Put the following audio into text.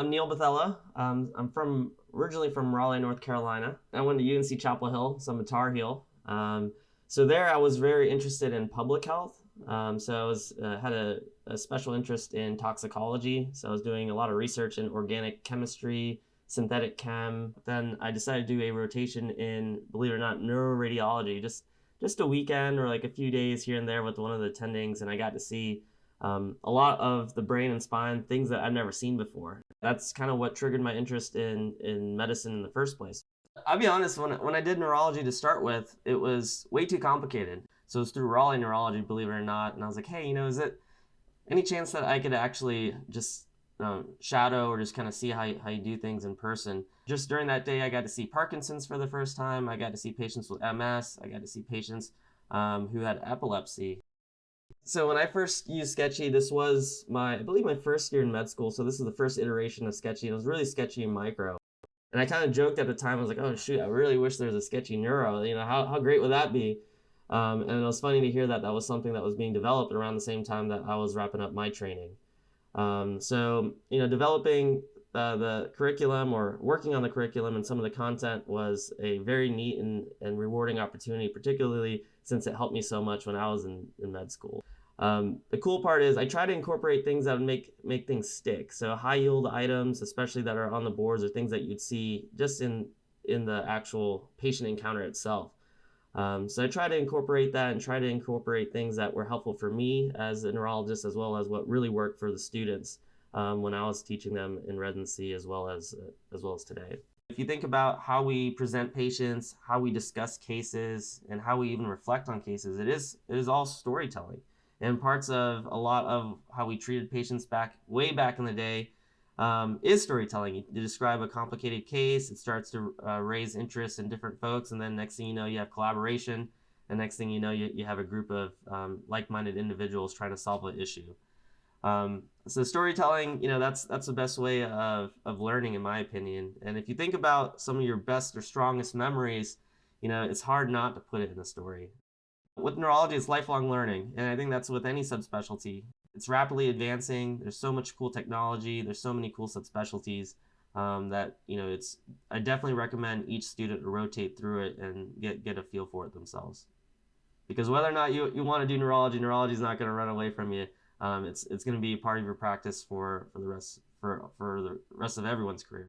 I'm Neil Bhathela. Originally from Raleigh, North Carolina. I went to UNC Chapel Hill, so I'm a Tar Heel. So there I was very interested in public health. So I had a special interest in toxicology. So I was doing a lot of research in organic chemistry, synthetic chem. Then I decided to do a rotation in, believe it or not, neuroradiology. Just a weekend or like a few days here and there with one of the attendings, and I got to see a lot of the brain and spine, things that I've never seen before. That's kind of what triggered my interest in medicine in the first place. I'll be honest, when I did neurology to start with, it was way too complicated. So it was through Raleigh Neurology, believe it or not, and I was like, hey, is it any chance that I could actually just shadow or just kind of see how you do things in person? Just during that day, I got to see Parkinson's for the first time. I got to see patients with MS. I got to see patients who had epilepsy. So when I first used Sketchy, this was I believe my first year in med school. So this is the first iteration of Sketchy. It was really SketchyMicro. And I kind of joked at the time, I was like, oh shoot, I really wish there was a Sketchy Neuro. How great would that be? And it was funny to hear that was something that was being developed around the same time that I was wrapping up my training. So developing the curriculum or working on the curriculum and some of the content was a very neat and rewarding opportunity, particularly since it helped me so much when I was in med school. The cool part is I try to incorporate things that would make things stick. So high yield items, especially that are on the boards, are things that you'd see just in the actual patient encounter itself. So I try to incorporate that and try to incorporate things that were helpful for me as a neurologist, as well as what really worked for the students when I was teaching them in residency, as well as today. If you think about how we present patients, how we discuss cases, and how we even reflect on cases, it is all storytelling. And parts of a lot of how we treated patients way back in the day is storytelling. You describe a complicated case, it starts to raise interest in different folks, and then next thing you know, you have collaboration, and next thing you know, you have a group of like-minded individuals trying to solve an issue. So storytelling, that's the best way of learning, in my opinion. And if you think about some of your best or strongest memories, it's hard not to put it in a story. With neurology, it's lifelong learning, and I think that's with any subspecialty. It's rapidly advancing. There's so much cool technology. There's so many cool subspecialties that I definitely recommend each student to rotate through it and get a feel for it themselves. Because whether or not you want to do neurology is not going to run away from you. It's going to be part of your practice for the rest of everyone's career.